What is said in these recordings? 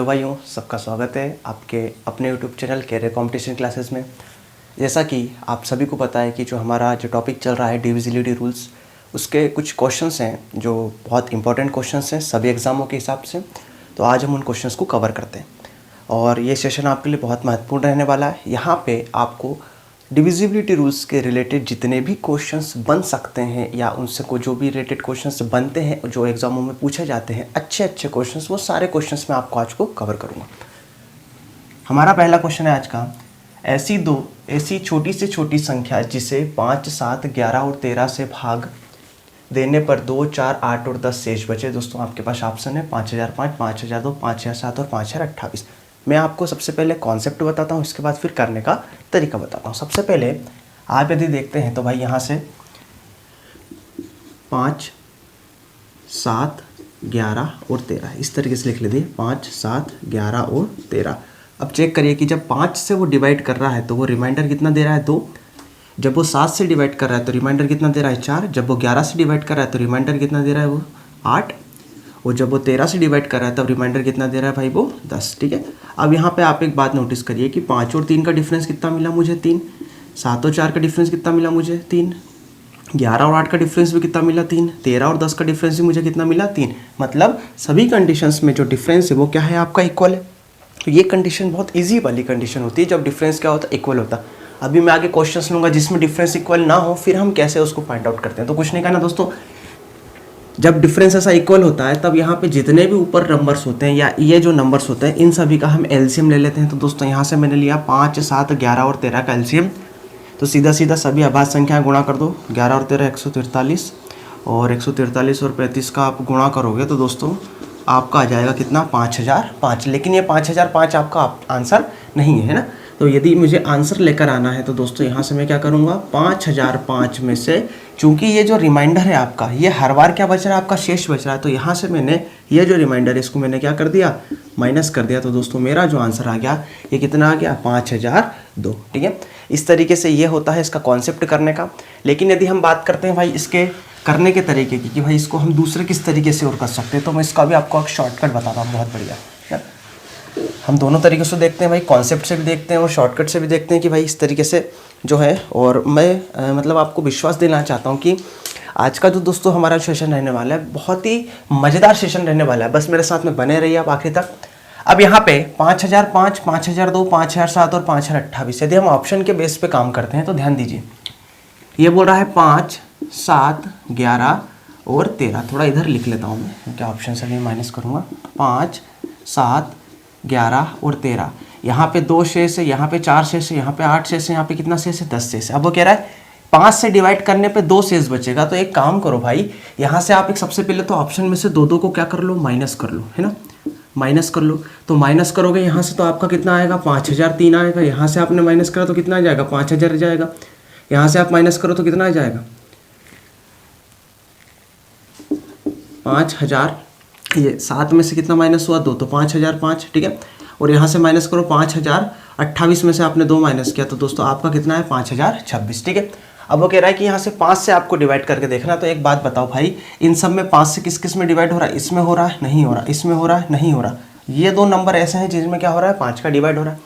Hello भाइयों, सबका स्वागत है आपके अपने YouTube channel career competition classes में। जैसा कि आप सभी को पता है कि जो हमारा टॉपिक चल रहा है डिविजिबिलिटी रूल्स, उसके कुछ क्वेश्चंस हैं जो बहुत इंपॉर्टेंट क्वेश्चंस हैं सभी एग्ज़ामों के हिसाब से। तो आज हम उन क्वेश्चंस को कवर करते हैं और ये सेशन आपके लिए बहुत महत्वपूर्ण रहने वाला है। यहाँ पे आपको डिविजिबिलिटी रूल्स के रिलेटेड जितने भी क्वेश्चंस बन सकते हैं या उनसे को जो भी रिलेटेड क्वेश्चंस बनते हैं जो एग्ज़ामों में पूछे जाते हैं, अच्छे अच्छे क्वेश्चंस, वो सारे क्वेश्चंस मैं आपको आज को कवर करूँगा। हमारा पहला क्वेश्चन है आज का, ऐसी छोटी से छोटी संख्या जिसे 5, 7, 11 और 13 से भाग देने पर 2, 4, 8 और 10 शेष बचे। दोस्तों आपके पास ऑप्शन है 5005, 5002, 5007 और 5028। मैं आपको सबसे पहले कॉन्सेप्ट बताता हूँ, इसके बाद फिर करने का तरीका बताता हूँ। सबसे पहले आप यदि देखते हैं तो भाई यहाँ से 5, 7, 11 और 13 इस तरीके से लिख लीजिए, 5, 7, 11 और 13। अब चेक करिए कि जब 5 से वो डिवाइड कर रहा है तो वो रिमाइंडर कितना दे रहा है, 2। जब वो 7 से डिवाइड कर रहा है तो रिमाइंडर कितना दे रहा है, 4। जब वो 11 से डिवाइड कर रहा है तो रिमाइंडर कितना दे रहा है, वो 8। और जब वो 13 से डिवाइड कर रहा है तब रिमाइंडर कितना दे रहा है भाई, वो 10। ठीक है। अब यहाँ पे आप एक बात नोटिस करिए कि 5 और 3 का डिफरेंस कितना मिला मुझे, 3। 7 और 4 का डिफरेंस कितना मिला मुझे, 3। 11 और 8 का डिफरेंस भी कितना मिला, 3। 13 और 10 का डिफरेंस भी मुझे कितना मिला, 3। मतलब सभी कंडीशंस में जो डिफरेंस है वो क्या है, आपका इक्वल है। तो ये कंडीशन बहुत ईजी वाली कंडीशन होती है जब डिफरेंस क्या होता है, इक्वल होता है। अभी मैं आगे क्वेश्चंस लूँगा जिसमें डिफरेंस इक्वल ना हो, फिर हम कैसे उसको फाइंड आउट करते हैं। तो कुछ नहीं करना दोस्तों, जब डिफरेंस ऐसा इक्वल होता है तब यहाँ पे जितने भी ऊपर नंबर्स होते हैं या ये जो नंबर्स होते हैं इन सभी का हम एलसीएम ले लेते हैं। तो दोस्तों यहाँ से मैंने लिया 5, 7, 11 और 13 का एलसीएम। तो सीधा सीधा सभी अभाज्य संख्या गुणा कर दो, 11 और 13 143, और 143 और 35 का आप गुणा करोगे तो दोस्तों आपका आ जाएगा कितना, 5005। लेकिन ये 5005 आपका आंसर नहीं है ना। तो यदि मुझे आंसर लेकर आना है तो दोस्तों यहाँ से मैं क्या करूँगा, 5005 में से, चूँकि ये जो रिमाइंडर है आपका, ये हर बार क्या बच रहा है, आपका शेष बच रहा है। तो यहाँ से मैंने ये जो रिमाइंडर है इसको मैंने क्या कर दिया, माइनस कर दिया। तो दोस्तों मेरा जो आंसर आ गया ये कितना आ गया, 5002। ठीक है। इस तरीके से ये होता है इसका कॉन्सेप्ट करने का। लेकिन यदि हम बात करते हैं भाई इसके करने के तरीके की कि भाई इसको हम दूसरे किस तरीके से और कर सकते हैं, तो मैं इसका भी आपको एक शॉर्टकट बताता हूँ, बहुत बढ़िया। हम दोनों तरीके से देखते हैं भाई, कॉन्सेप्ट से भी देखते हैं और शॉर्टकट से भी देखते हैं कि भाई इस तरीके से जो है। और मैं मतलब आपको विश्वास दिलाना चाहता हूँ कि आज का जो दोस्तों हमारा सेशन रहने वाला है बहुत ही मज़ेदार सेशन रहने वाला है। बस मेरे साथ में बने रहिए आप आखिरी तक। अब यहाँ पे 5005, 5002, 5007 और 5028 यदि हम ऑप्शन के बेस पे काम करते हैं तो ध्यान दीजिए, ये बोल रहा है 5, 7, 11 और 13। थोड़ा इधर लिख लेता हूँ मैं क्योंकि ऑप्शन से भी माइनस करूँगा। 5, 7, 11 और 13, यहाँ पे 2 शेष है, यहाँ पे 4 शेष है, यहाँ पे 8 शेष है, यहाँ पे कितना शेष है, 10 शेष है। अब वो कह रहा है 5 से डिवाइड करने पे 2 शेष बचेगा। तो एक काम करो भाई, यहाँ से आप एक सबसे पहले तो ऑप्शन में से 2 को क्या कर लो, माइनस कर लो, है ना, माइनस कर लो। तो माइनस करोगे यहाँ से तो आपका कितना आएगा, 5003 आएगा। यहाँ से आपने माइनस करा तो कितना आ जाएगा, 5000 जाएगा। यहाँ से आप माइनस करो तो कितना आ जाएगा, 5000। ये 7 में से कितना माइनस हुआ, 2, तो 5005। ठीक है। और यहाँ से माइनस करो 5028 में से आपने 2 माइनस किया तो दोस्तों आपका कितना है, 5026। ठीक है। अब वो कह रहा है कि यहाँ से 5 से आपको डिवाइड करके देखना। तो एक बात बताओ भाई, इन सब में 5 से किस किस में डिवाइड हो रहा है, इसमें हो रहा है, नहीं हो रहा, इसमें हो रहा है, नहीं हो रहा। ये 2 नंबर ऐसे हैं जिसमें क्या हो रहा है, 5 का डिवाइड हो रहा है।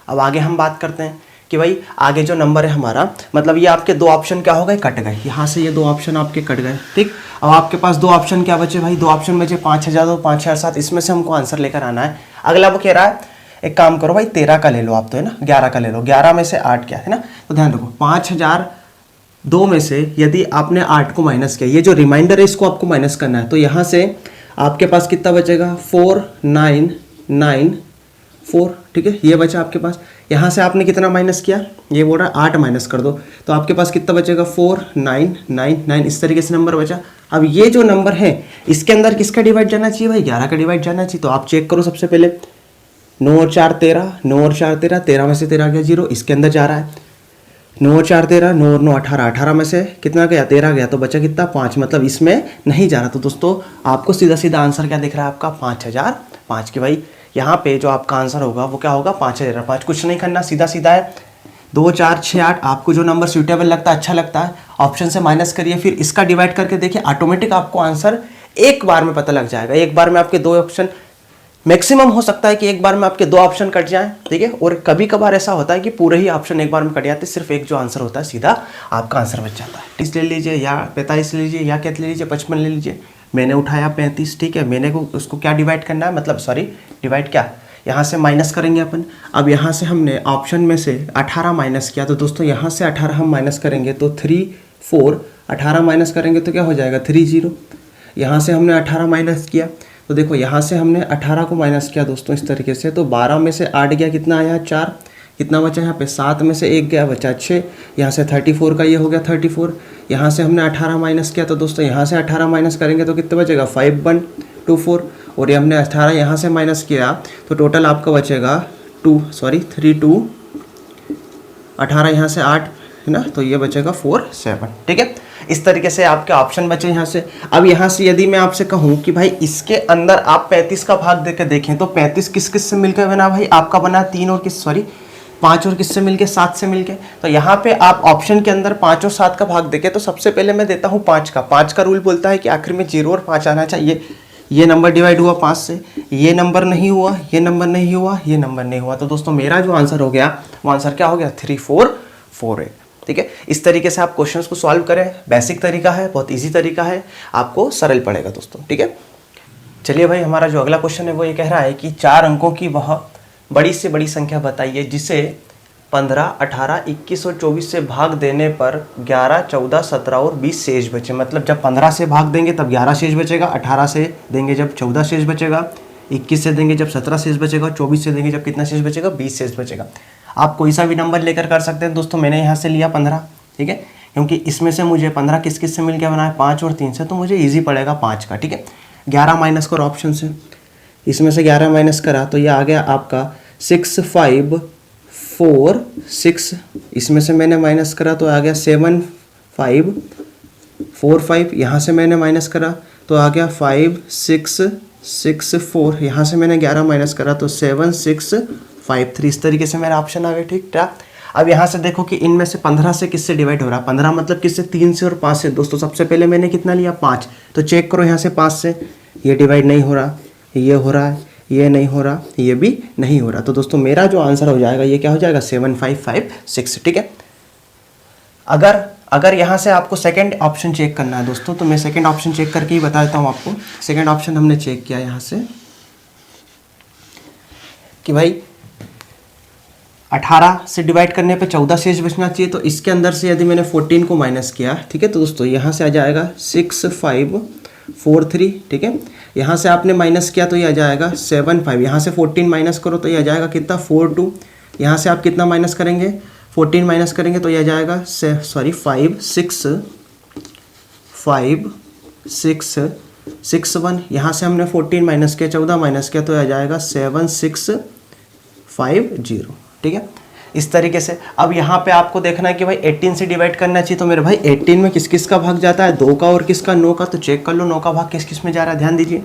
अब आगे हम बात करते हैं कि भाई आगे जो नंबर है हमारा, मतलब ये आपके 2 ऑप्शन क्या हो गए, कट गए। यहाँ से ये 2 ऑप्शन आपके कट गए। ठीक। अब आपके पास 2 ऑप्शन क्या बचे भाई, 2 ऑप्शन बचे 5002, 5007। इसमें से हमको आंसर लेकर आना है। अगला वो कह रहा है एक काम करो भाई, 13 का ले लो आप, तो है ना, 11 का ले लो। 11 में से 8 क्या है ना, तो ध्यान रखो 5002 में से यदि आपने 8 को माइनस किया, ये जो रिमाइंडर है इसको आपको माइनस करना है। तो यहाँ से आपके पास कितना बचेगा, 4994। ठीक है, ये बचा आपके पास। यहाँ से आपने कितना माइनस किया, ये बोल रहा है 8 माइनस कर दो, तो आपके पास कितना बचेगा, 4999। इस तरीके से नंबर बचा। अब ये जो नंबर है इसके अंदर किसका डिवाइड जाना चाहिए भाई, 11 का डिवाइड जाना चाहिए। तो आप चेक करो सबसे पहले, 9 और 4 13, 9 और 4 13, 13 में से 13 गया 0, इसके अंदर जा रहा है। 9 और 4 13, 9 और 9 18, 18 में से कितना गया, 13 गया, तो बचा कितना, 5, मतलब इसमें नहीं जा रहा। तो दोस्तों आपको सीधा सीधा आंसर क्या दिख रहा है आपका, 5005 की। भाई यहाँ पे जो आपका आंसर होगा वो क्या होगा, 5005। कुछ नहीं करना, सीधा सीधा है, 2, 4, 6, 8। आपको जो नंबर सूटेबल लगता है, अच्छा लगता है, ऑप्शन से माइनस करिए, फिर इसका डिवाइड करके देखिए, ऑटोमेटिक आपको आंसर एक बार में पता लग जाएगा। एक बार में आपके 2 ऑप्शन मैक्सिमम हो सकता है कि एक बार में आपके 2 ऑप्शन कट जाएं, ठीक है, और कभी कभार ऐसा होता है कि पूरे ही ऑप्शन एक बार में कट जाते हैं, सिर्फ एक जो आंसर होता है सीधा आपका आंसर बच जाता है। 30 ले लीजिए या 45 ले लीजिए या क्या ले लीजिए 55 ले लीजिए। मैंने उठाया 35, ठीक है, मैंने को उसको क्या डिवाइड करना है, मतलब सॉरी डिवाइड क्या, यहाँ से माइनस करेंगे अपन। अब यहाँ से हमने ऑप्शन में से 18 माइनस किया, तो दोस्तों यहाँ से 18 हम माइनस करेंगे तो 3 4, 18 माइनस करेंगे तो क्या हो जाएगा 3 0। यहाँ से हमने 18 माइनस किया, तो देखो यहाँ से हमने 18 को माइनस किया दोस्तों इस तरीके से, तो 12 में से 8 गया, कितना आया 4, कितना बचा यहाँ पे 7 में से 1 गया, बचा 6, यहाँ से 34 का ये हो गया 34। यहाँ से हमने 18 माइनस किया, तो दोस्तों यहाँ से 18 माइनस करेंगे तो कितना बचेगा 5 1 2 4, और ये हमने 18 यहाँ से माइनस किया तो टोटल आपका बचेगा 3 2, 18 यहाँ से 8 है ना, तो ये बचेगा 4 7, ठीक है। इस तरीके से आपके ऑप्शन बचे यहाँ से। अब यहाँ से यदि मैं आपसे कहूँ कि भाई इसके अंदर आप 35 का भाग देकर देखें तो 35 किस किस से मिलकर बना भाई, आपका बना 5 और किससे मिलके 7 से मिलके। तो यहाँ पे आप ऑप्शन के अंदर 5 और 7 का भाग देखें तो सबसे पहले मैं देता हूँ 5 का रूल बोलता है कि आखिर में 0 और 5 आना चाहिए। ये नंबर डिवाइड हुआ 5 से, ये नंबर नहीं हुआ, ये नंबर नहीं हुआ, ये नंबर नहीं हुआ, तो दोस्तों मेरा जो आंसर हो गया वो आंसर क्या हो गया 3 4 4 8, ठीक है। इस तरीके से आप क्वेश्चंस को सॉल्व करें, बेसिक तरीका है, बहुत इजी तरीका है, आपको सरल पड़ेगा दोस्तों, ठीक है। चलिए भाई, हमारा जो अगला क्वेश्चन है वो ये कह रहा है कि 4 अंकों की वह बड़ी से बड़ी संख्या बताइए जिसे 15, 18, 21 और 24 से भाग देने पर 11, 14, 17 और 20 शेष बचे। मतलब जब 15 से भाग देंगे तब 11 शेष बचेगा, 18 से देंगे जब 14 शेष बचेगा, 21 से देंगे जब 17 शेष बचेगा, 24 से देंगे जब कितना शेष बचेगा 20 शेष बचेगा। आप कोई सा भी नंबर लेकर कर सकते हैं दोस्तों, मैंने यहाँ से लिया 15, ठीक है, क्योंकि इसमें से मुझे 15 किस किस से मिल के बना है 5 और 3 से, तो मुझे ईजी पड़ेगा 5 का, ठीक है। 11 माइनस करो ऑप्शन से, इसमें से 11 माइनस करा तो ये आ गया आपका 6 5 4 6, इसमें से मैंने माइनस करा तो आ गया 7 5 4 5, यहाँ से मैंने माइनस करा तो आ गया 5 6 6 4, यहाँ से मैंने 11 माइनस करा तो 7 6 5 3। इस तरीके से मेरा ऑप्शन आ गया, ठीक ठाक। अब यहाँ से देखो कि इनमें से 15 से किससे डिवाइड हो रहा है, 15 मतलब किससे 3 से और 5 से। दोस्तों सबसे पहले मैंने कितना लिया 5, तो चेक करो यहाँ से 5 से ये डिवाइड नहीं हो रहा, ये हो रहा है, ये नहीं हो रहा, ये भी नहीं हो रहा, तो दोस्तों मेरा जो आंसर हो जाएगा ये क्या हो जाएगा 7 5 5 6, ठीक है। अगर यहाँ से आपको सेकंड ऑप्शन चेक करना है दोस्तों, तो मैं सेकंड ऑप्शन चेक करके ही बता देता हूँ आपको। सेकंड ऑप्शन हमने चेक किया यहाँ से कि भाई 18 से डिवाइड करने पे 14 शेष बचना चाहिए, तो इसके अंदर से यदि मैंने 14 को माइनस किया, ठीक है, तो दोस्तों यहाँ से आ जाएगा 6 5 4 3, ठीक है। यहाँ से आपने माइनस किया तो ये आ जाएगा 7 5, यहाँ से 14 माइनस करो तो ये आ जाएगा कितना 4 2, यहाँ से आप कितना माइनस करेंगे 14 माइनस करेंगे तो ये आ जाएगा 5 6 6 1, यहाँ से हमने 14 माइनस किया 14 माइनस किया तो ये आ जाएगा 7 6 5 0, ठीक है। इस तरीके से अब यहाँ पे आपको देखना है कि भाई 18 से डिवाइड करना चाहिए, तो मेरे भाई 18 में किस किस का भाग जाता है 2 का और किसका 9 का, तो चेक कर लो 9 का भाग किस किस में जा रहा है, ध्यान दीजिए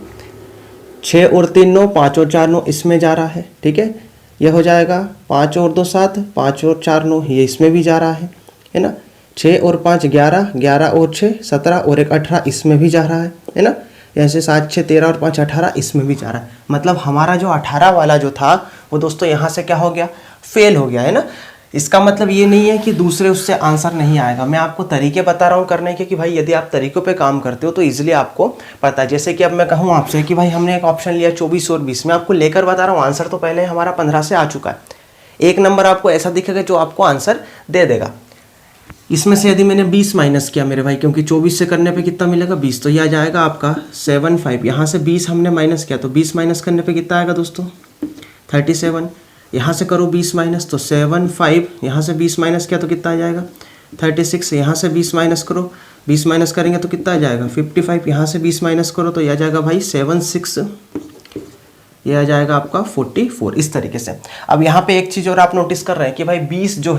6 और 3 9, 5 और 4 9 इसमें जा रहा है, ठीक है। ये हो जाएगा 5 और 2 7, 5 और 4 9 ये इसमें भी जा रहा है ना। 6 और 5 11, 11 और 6 17 और 1 18 इसमें भी जा रहा है ना। ऐसे 7 6 13 और 5 18 इसमें भी जा रहा है। मतलब हमारा जो 18 वाला जो था वो दोस्तों यहाँ से क्या हो गया, फेल हो गया, है ना। इसका मतलब ये नहीं है कि दूसरे उससे आंसर नहीं आएगा, मैं आपको तरीके बता रहा हूँ करने के कि भाई यदि आप तरीकों पे काम करते हो तो इजीली आपको पता है। जैसे कि अब मैं कहूँ आपसे कि भाई हमने एक ऑप्शन लिया 24 और 20, मैं आपको लेकर बता रहा हूँ, आंसर तो पहले हमारा 15 से आ चुका है। एक नंबर आपको ऐसा दिखेगा जो आपको आंसर दे देगा। इसमें से यदि मैंने 20 माइनस किया मेरे भाई, क्योंकि 24 से करने पे कितना मिलेगा 20, तो ये आ जाएगा आपका 7 5, यहाँ से 20 हमने माइनस किया तो 20 माइनस करने पे कितना आएगा दोस्तों 37, यहाँ से करो 20 माइनस तो 7 5, यहाँ से 20 माइनस किया तो कितना आ जाएगा 36, यहाँ से 20 माइनस करो, 20 माइनस करेंगे तो कितना आ जाएगा 55, यहाँ से 20 माइनस करो तो ये आ जाएगा भाई 7 6, ये आ जाएगा आपका 44। इस तरीके से अब यहाँ पे एक चीज़ और आप नोटिस कर रहे हैं कि भाई 20 जो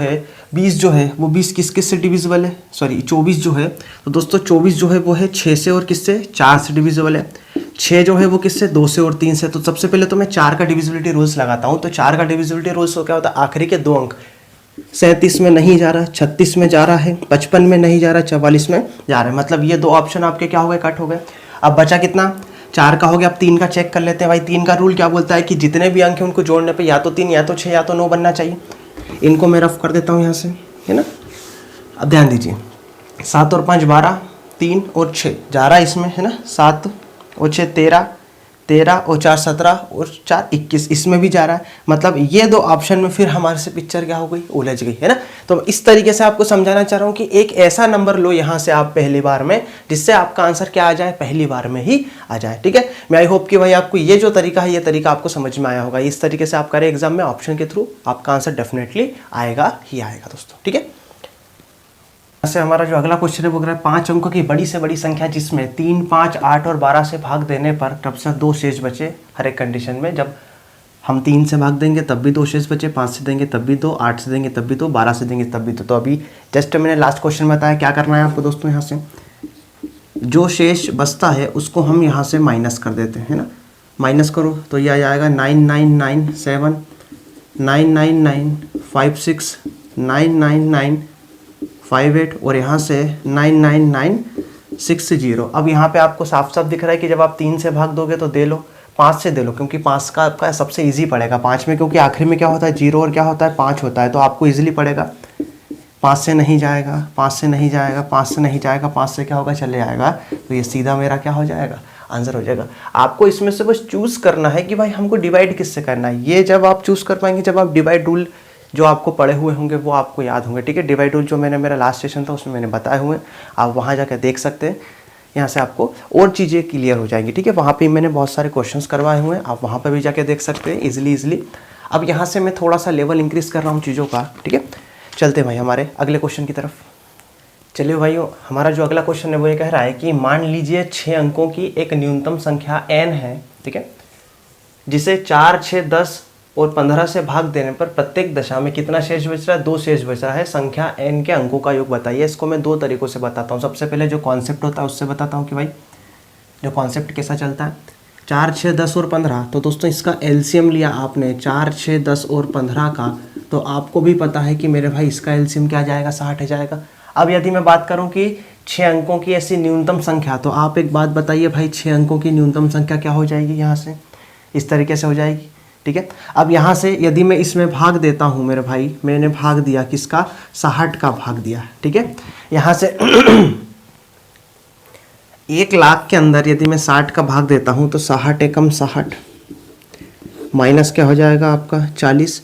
है वो 20 किस किस से डिविजिबल है, सॉरी 24 जो है, तो दोस्तों 24 जो है वो है 6 से और किससे 4 से डिविजिबल है। 6 जो है वो किससे 2 से और 3 से। तो सबसे पहले तो मैं 4 का डिविजिबिलिटी रूल्स लगाता हूँ। तो 4 का डिविजिबिलिटी रूल्स क्या होता है, आखिरी के 2 अंक 37 में नहीं जा रहा, 36 में जा रहा है, 55 में नहीं जा रहा, 44 में जा रहा है। मतलब ये 2 ऑप्शन आपके क्या हो गए, कट हो गए। अब बचा कितना 4 का हो गया। अब 3 का चेक कर लेते हैं भाई। 3 का रूल क्या बोलता है कि जितने भी अंक हैं उनको जोड़ने पे या तो 3 या तो 6 या तो 9 बनना चाहिए। इनको मैं रफ कर देता हूँ यहाँ से, है ना। अब ध्यान दीजिए, 7 और 5 12, 3 और 6 जा रहा है इसमें, है ना। 7 और 6 13, 13 और 4 17 और 4 21, इसमें भी जा रहा है। मतलब ये दो ऑप्शन में फिर हमारे से पिक्चर क्या हो गई, उलझ गई, है ना। तो इस तरीके से आपको समझाना चाह रहा हूँ कि एक ऐसा नंबर लो यहाँ से आप पहली बार में, जिससे आपका आंसर क्या आ जाए, पहली बार में ही आ जाए, ठीक है। मैं आई होप कि भाई आपको ये जो तरीका है, ये तरीका आपको समझ में आया होगा। इस तरीके से आप करें एग्जाम में, ऑप्शन के थ्रू आपका आंसर डेफिनेटली आएगा ही आएगा दोस्तों, ठीक है। से हमारा जो अगला क्वेश्चन है वो कह रहा है 5 अंकों की बड़ी से बड़ी संख्या जिसमें 3, 5, 8 और 12 से भाग देने पर क्रमशः 2 शेष बचे हर एक कंडीशन में। जब हम 3 से भाग देंगे तब भी 2 शेष बचे, 5 से देंगे तब भी 2, 8 से देंगे तब भी 2, 12 से देंगे तब भी 2। तो अभी जस्ट मैंने लास्ट क्वेश्चन बताया क्या करना है आपको दोस्तों। यहाँ से जो शेष बचता है उसको हम यहाँ से माइनस कर देते हैं, है ना। माइनस करो तो ये आ जाएगा 9997, 99956, 99958 और यहाँ से 99960। अब यहाँ पे आपको साफ साफ दिख रहा है कि जब आप 3 से भाग दोगे तो दे लो, 5 से दे लो, क्योंकि 5 का आपका सबसे इजी पड़ेगा 5 में, क्योंकि आखिर में क्या होता है 0 और क्या होता है 5 होता है, तो आपको इजीली पड़ेगा। 5 से नहीं जाएगा, 5 से नहीं जाएगा, 5 से नहीं जाएगा, 5 से क्या होगा चले जाएगा, तो ये सीधा मेरा क्या हो जाएगा, आंसर हो जाएगा। आपको इसमें से बस चूज़ करना है कि भाई हमको डिवाइड किससे करना है। ये जब आप चूज़ कर पाएंगे, जब आप डिवाइड रूल जो आपको पढ़े हुए होंगे वो आपको याद होंगे, ठीक है। डिवाइड रूल जो मेरा लास्ट सेशन था उसमें मैंने बताए हुए, आप वहाँ जाकर देख सकते हैं। यहाँ से आपको और चीज़ें क्लियर हो जाएंगी, ठीक है। वहाँ पे मैंने बहुत सारे क्वेश्चंस करवाए हुए हैं, आप वहाँ पे भी जाके देख सकते हैं इजीली। अब यहाँ से मैं थोड़ा सा लेवल इंक्रीज़ कर रहा हूँ चीज़ों का, ठीक है। चलते हैं भाई हमारे अगले क्वेश्चन की तरफ। चलिए भाई, हमारा जो अगला क्वेश्चन है वो ये कह रहा है कि मान लीजिए 6 अंकों की एक न्यूनतम संख्या n है, ठीक है, जिसे 4, 6, 10 और 15 से भाग देने पर प्रत्येक दशा में कितना शेष बच रहा है, 2 शेष बच रहा है। संख्या n के अंकों का योग बताइए। इसको मैं 2 तरीकों से बताता हूँ। सबसे पहले जो कॉन्सेप्ट होता है उससे बताता हूँ कि भाई जो कॉन्सेप्ट कैसा चलता है। 4, 6, 10 और 15, तो दोस्तों इसका एलसीएम लिया आपने 4, 6, 10 और 15 का, तो आपको भी पता है कि मेरे भाई इसका एलसीएम क्या जाएगा, 60 आ जाएगा। अब यदि मैं बात करूं कि 6 अंकों की ऐसी न्यूनतम संख्या, तो आप एक बात बताइए भाई 6 अंकों की न्यूनतम संख्या क्या हो जाएगी, यहाँ से इस तरीके से हो जाएगी, ठीक है। अब यहाँ से यदि मैं इसमें भाग देता हूँ मेरे भाई, मैंने भाग दिया किसका, 60 का भाग दिया, ठीक है। यहाँ से 1 लाख के अंदर यदि मैं 60 का भाग देता हूँ तो 60 एकम 60 माइनस क्या हो जाएगा आपका 40,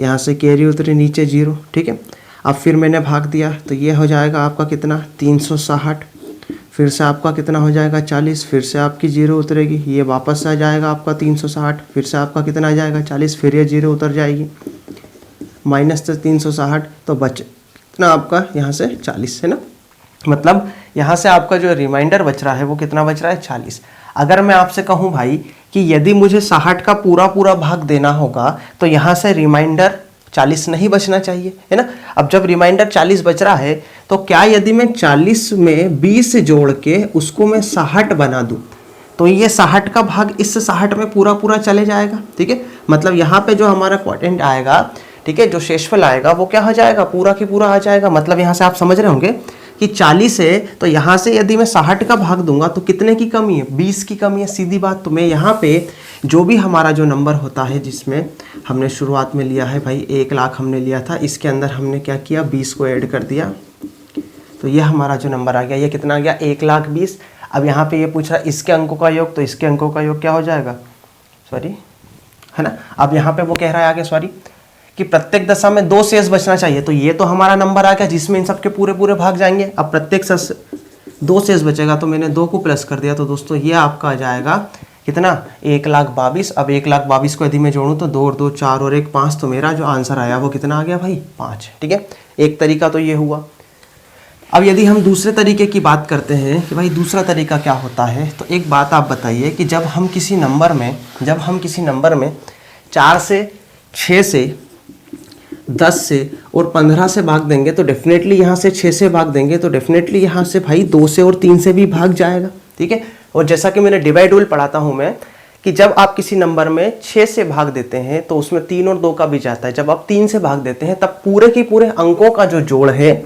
यहाँ से कैरी उतरे नीचे 0, ठीक है। अब फिर मैंने भाग दिया तो ये हो जाएगा आपका कितना 360, फिर से आपका कितना हो जाएगा 40, फिर से आपकी 0 उतरेगी, ये वापस आ जाएगा आपका 360, फिर से आपका कितना आ जाएगा 40, फिर ये 0 उतर जाएगी, माइनस 360, तो बच कितना आपका यहाँ से 40, है ना। मतलब यहाँ से आपका जो रिमाइंडर बच रहा है वो कितना बच रहा है 40। अगर मैं आपसे कहूँ भाई कि यदि मुझे 60 का पूरा भाग देना होगा तो यहाँ से रिमाइंडर 40 नहीं बचना चाहिए, है ना। अब जब रिमाइंडर 40 बच रहा है तो क्या यदि मैं 40 में 20 जोड़ के उसको मैं 60 बना दूं तो ये 60 का भाग इस 60 में पूरा चले जाएगा, ठीक है। मतलब यहाँ पे जो हमारा क्वोटिएंट आएगा, ठीक है, जो शेषफल आएगा वो क्या हो जाएगा, पूरा की पूरा आ जाएगा। मतलब यहाँ से आप समझ रहे होंगे कि 40 है तो यहाँ से यदि मैं 60 का भाग दूंगा तो कितने की कमी है, 20 की कमी है, सीधी बात। तो मैं यहाँ पे जो भी हमारा जो नंबर होता है जिसमें हमने शुरुआत में लिया है भाई 1 लाख हमने लिया था, इसके अंदर हमने क्या किया 20 को ऐड कर दिया, तो ये हमारा जो नंबर आ गया ये कितना आ गया 1,20,000। अब यहाँ पे ये पूछ रहा है इसके अंकों का योग, तो इसके अंकों का योग क्या हो जाएगा, सॉरी, है ना। अब यहाँ पे वो कह रहा है आगे सॉरी कि प्रत्येक दशा में 2 शेष बचना चाहिए, तो ये तो हमारा नंबर आ गया जिसमें इन सबके पूरे भाग जाएंगे। अब प्रत्येक 2 शेष बचेगा तो मैंने 2 को प्लस कर दिया, तो दोस्तों ये आपका आ जाएगा कितना 1,22,000। अब 1,22,000 को यदि मैं जोड़ूँ तो 2 और 2 4 और 1 5, तो मेरा जो आंसर आया वो कितना आ गया भाई 5, ठीक है। एक तरीका तो ये हुआ। अब यदि हम दूसरे तरीके की बात करते हैं कि भाई दूसरा तरीका क्या होता है, तो एक बात आप बताइए कि जब हम किसी नंबर में 4 से 6 से 10 से और 15 से भाग देंगे तो डेफिनेटली यहाँ से 6 से भाग देंगे तो डेफिनेटली यहाँ से भाई 2 से और 3 से भी भाग जाएगा, ठीक है। और जैसा कि मैंने डिवाइड रूल पढ़ाता हूँ मैं कि जब आप किसी नंबर में 6 से भाग देते हैं तो उसमें 3 और 2 का भी जाता है। जब आप 3 से भाग देते हैं तब पूरे के पूरे अंकों का जो जोड़ है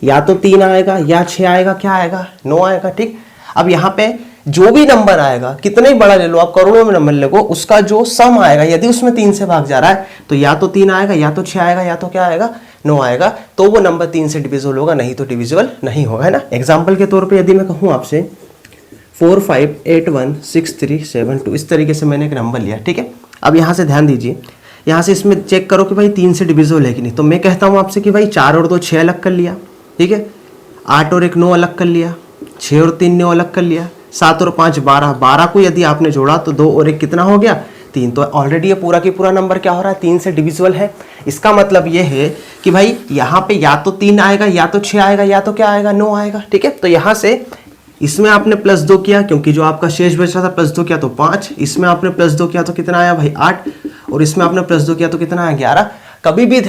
या तो 3 आएगा या 6 आएगा, क्या आएगा 9 आएगा, ठीक। अब यहाँ पे जो भी नंबर आएगा, कितना ही बड़ा ले लो आप, करोड़ों में नंबर ले लो, उसका जो सम आएगा यदि उसमें 3 से भाग जा रहा है तो या तो 3 आएगा, या तो 6 आएगा, या तो क्या आएगा 9 आएगा, तो वो नंबर 3 से डिविजिबल होगा, नहीं तो डिविजिबल नहीं होगा, है ना। एग्जाम्पल के तौर पर यदि मैं कहूँ आपसे 4 5 8 1 6 3 7 2, इस तरीके से मैंने एक नंबर लिया, ठीक है। अब यहाँ से ध्यान दीजिए, यहाँ से इसमें चेक करो कि भाई 3 से डिविजिबल है कि नहीं। तो मैं कहता हूँ आपसे कि भाई 4 और 2 6 अलग कर लिया, ठीक है, 8 और 1 9 अलग कर लिया, 6 और 3 9 अलग कर लिया, 7 और 5 12, 12 को यदि आपने जोड़ा तो 2 और 1 कितना हो गया 3। तो ऑलरेडी ये पूरा की पूरा नंबर क्या हो रहा है 3 से डिविजिबल है। इसका मतलब ये है कि भाई यहाँ पे या तो 3 आएगा, या तो 6 आएगा, या तो क्या आएगा 9 आएगा, ठीक है। तो यहाँ से इसमें आपने +2 किया क्योंकि जो आपका शेष बच रहा था, +2 किया तो 5, इसमें आपने +2 किया तो कितना आया भाई 8, और इसमें आपने +2 किया तो कितना आया 11। कभी भी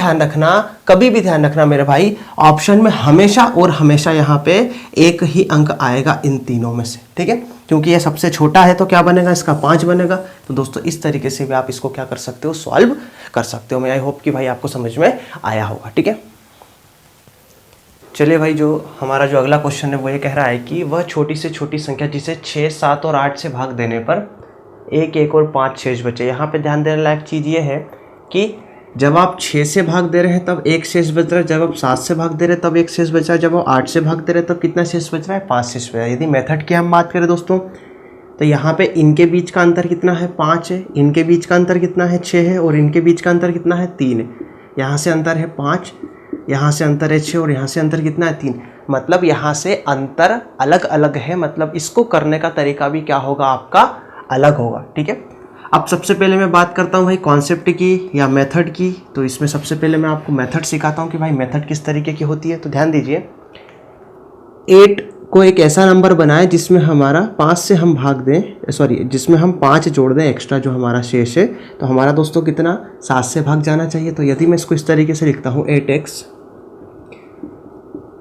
ध्यान रखना मेरे भाई, ऑप्शन में हमेशा और हमेशा यहाँ पे एक ही अंक आएगा इन तीनों में से, ठीक है, क्योंकि ये सबसे छोटा है तो क्या बनेगा इसका 5 बनेगा। तो दोस्तों इस तरीके से भी आप इसको क्या कर सकते हो, सॉल्व कर सकते हो। मैं आई होप कि भाई आपको समझ में आया होगा, ठीक है। चलिए भाई, जो हमारा जो अगला क्वेश्चन है वो ये कह रहा है कि वह छोटी से छोटी संख्या जिसे 6 7 और 8 से भाग देने पर 1 1 और 5 शेष बचे। यहाँ पे ध्यान देने लायक चीज़ ये है कि जब आप 6 से भाग दे रहे हैं तब 1 शेष बच रहा है, जब आप 7 से भाग दे रहे हैं तब 1 शेष बच रहा है, जब आप 8 से भाग दे रहे हैं तब कितना शेष बच रहा है 5 शेष बच रहा है। यदि मेथड की हम बात करें दोस्तों, तो यहाँ पे इनके बीच का अंतर कितना है 5 है, इनके बीच का अंतर कितना है 6 है, और इनके बीच का अंतर कितना है 3 है। यहाँ से अंतर है 5, यहाँ से अंतर है 6, और यहाँ से अंतर कितना है 3। मतलब यहाँ से अंतर अलग अलग है, मतलब इसको करने का तरीका भी क्या होगा आपका अलग होगा, ठीक है। अब सबसे पहले मैं बात करता हूँ भाई कॉन्सेप्ट की या मेथड की। तो इसमें सबसे पहले मैं आपको मेथड सिखाता हूँ कि भाई मेथड किस तरीके की होती है। तो ध्यान दीजिए, 8 को एक ऐसा नंबर बनाए जिसमें हमारा 5 से हम भाग दें, सॉरी जिसमें हम 5 जोड़ दें एक्स्ट्रा जो हमारा शेष है, तो हमारा दोस्तों कितना 7 से भाग जाना चाहिए। तो यदि मैं इसको इस तरीके से लिखता हूँ 8x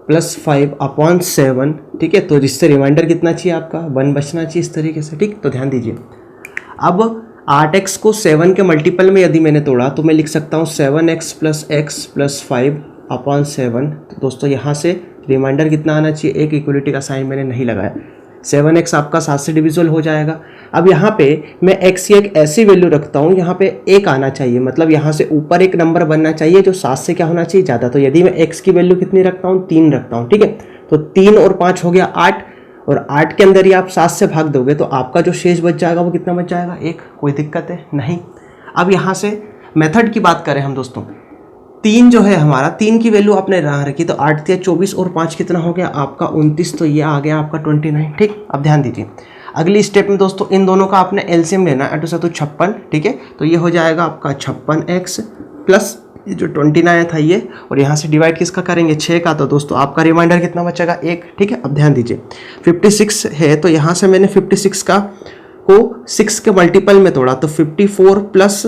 + 5/7, ठीक है, तो जिससे रिमाइंडर कितना चाहिए आपका 1 बचना चाहिए इस तरीके से, ठीक। तो ध्यान दीजिए, अब 8x को 7 के मल्टीपल में यदि मैंने तोड़ा तो मैं लिख सकता हूँ 7x + x + 5/7। तो दोस्तों यहाँ से रिमाइंडर कितना आना चाहिए, एक इक्वलिटी का साइन मैंने नहीं लगाया, 7x आपका 7 से डिविजिबल हो जाएगा। अब यहाँ पे मैं x की एक ऐसी वैल्यू रखता हूँ, यहाँ पे 1 आना चाहिए, मतलब यहाँ से ऊपर एक नंबर बनना चाहिए जो 7 से क्या होना चाहिए ज़्यादा। तो यदि मैं x की वैल्यू कितनी रखता हूँ 3 रखता हूँ, ठीक है। तो 3 और 5 हो गया 8, और 8 के अंदर ही आप 7 से भाग दोगे तो आपका जो शेष बच जाएगा वो कितना बच जाएगा 1। कोई दिक्कत है नहीं। अब यहाँ से मेथड की बात करें हम दोस्तों, 3 जो है हमारा, 3 की वैल्यू आपने यहाँ रखी तो 8 × 24 और 5 कितना हो गया आपका 29, तो ये आ गया आपका 29, ठीक। अब ध्यान दीजिए, अगली स्टेप में दोस्तों इन दोनों का आपने एलसीएम लेना है, 8 × 7 = 56, ठीक है। तो ये हो जाएगा आपका 56x प्लस ये जो 29 था ये, और यहाँ से डिवाइड किसका करेंगे 6 का, तो दोस्तों आपका रिमाइंडर कितना बचेगा 1, ठीक है। अब ध्यान दीजिए 56 है, तो यहाँ से मैंने 56 का को 6 के मल्टीपल में तोड़ा, तो 54 +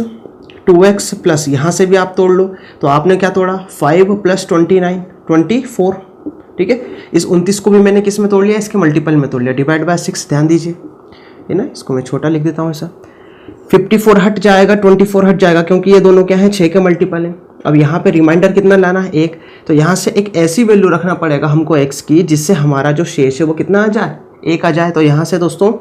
2x प्लस यहाँ से भी आप तोड़ लो, तो आपने क्या तोड़ा 5 + 29 24, ठीक है। इस 29 को भी मैंने किस में तोड़ लिया, इसके मल्टीपल में तोड़ लिया, डिवाइड बाय 6। ध्यान दीजिए, है ना, इसको मैं छोटा लिख देता हूँ ऐसा, 54 हट जाएगा, 24 हट जाएगा, क्योंकि ये दोनों क्या है 6 के मल्टीपल है। अब यहाँ पे रिमाइंडर कितना लाना है 1, तो यहाँ से एक ऐसी वैल्यू रखना पड़ेगा हमको x की जिससे हमारा जो शेष है वो कितना आ जाए 1 आ जाए। तो यहाँ से दोस्तों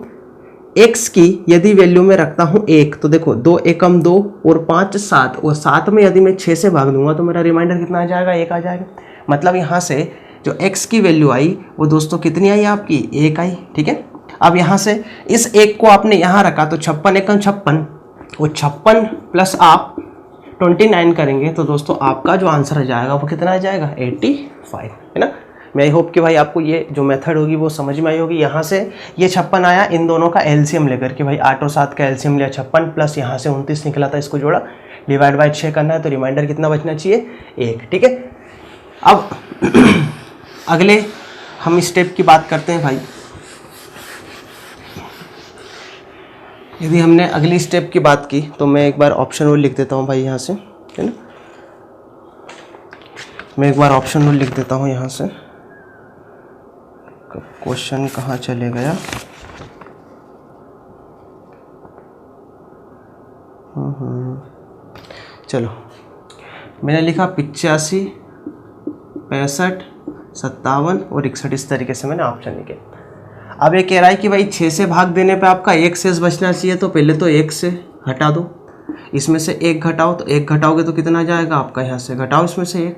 x की यदि वैल्यू में रखता हूँ 1, तो देखो 2 एकम 2 और 5 7, और 7 में यदि मैं 6 से भाग दूंगा तो मेरा रिमाइंडर कितना आ जाएगा 1 आ जाएगा। मतलब यहाँ से जो x की वैल्यू आई वो दोस्तों कितनी आई आपकी 1 आई, ठीक है। अब यहाँ से इस 1 को आपने यहाँ रखा तो 56 एकम 56, वो 56 प्लस आप 29 करेंगे तो दोस्तों आपका जो आंसर आ जाएगा वो कितना आ जाएगा 85, है ना। मैं आई होप कि भाई आपको ये जो मेथड होगी वो समझ में आई होगी। यहाँ से ये 56 आया, इन दोनों का एलसीएम लेकर के भाई 8 और 7 का एलसीएम लिया 56, प्लस यहाँ से 29 निकला था, इसको जोड़ा, डिवाइड बाय 6 करना है, तो रिमाइंडर कितना बचना चाहिए 1, ठीक है। अब अगले हम स्टेप की बात करते हैं भाई। यदि हमने अगली स्टेप की बात की तो मैं एक बार ऑप्शन रूल लिख देता हूँ भाई यहाँ से, है ना। मैं एक बार ऑप्शन रूल लिख देता हूँ यहाँ से। क्वेश्चन कहाँ चले गया, चलो मैंने लिखा 85, 65, 57 और 61, इस तरीके से मैंने ऑप्शन लिखे। अब ये कह रहा है कि भाई 6 से भाग देने पे आपका एक शेष बचना चाहिए, तो पहले तो 1 से हटा दो, इसमें से 1 घटाओ, तो 1 घटाओगे तो कितना जाएगा आपका, यहाँ से घटाओ इसमें से 1,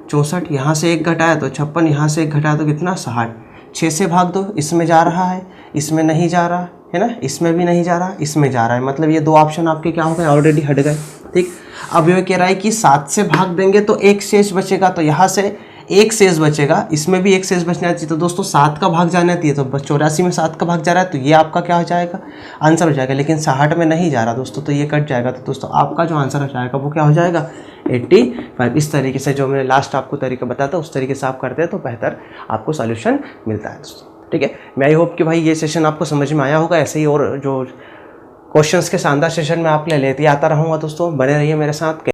64, यहाँ से 1 घटाया तो 56, यहाँ से 1 घटाया तो कितना 60। 6 से भाग दो, इसमें जा रहा है, इसमें नहीं जा रहा है ना, इसमें भी नहीं जा रहा, इसमें जा रहा है, मतलब ये 2 ऑप्शन आपके क्या हो गए, ऑलरेडी हट गए। ठीक, अब ये कह रहा है कि 7 से भाग देंगे तो 1 शेष बचेगा, तो यहाँ से 1 शेष बचेगा, इसमें भी 1 शेष बचना चाहिए, तो दोस्तों 7 का भाग जाना चाहिए, तो बस 84 में 7 का भाग जा रहा है, तो ये आपका क्या हो जाएगा, आंसर हो जाएगा। लेकिन 60 में नहीं जा रहा दोस्तों, तो ये कट जाएगा, तो दोस्तों आपका जो आंसर हो जाएगा वो क्या हो जाएगा, 85। इस तरीके से जो मैंने लास्ट आपको तरीका बताया था उस तरीके से आप करते हैं तो बेहतर आपको सॉल्यूशन मिलता है दोस्तों। ठीक है, मैं आई होप कि भाई ये सेशन आपको समझ में आया होगा। ऐसे ही और जो क्वेश्चंस के शानदार सेशन में आप लेते आता रहूँगा दोस्तों, बने रहिए मेरे साथ।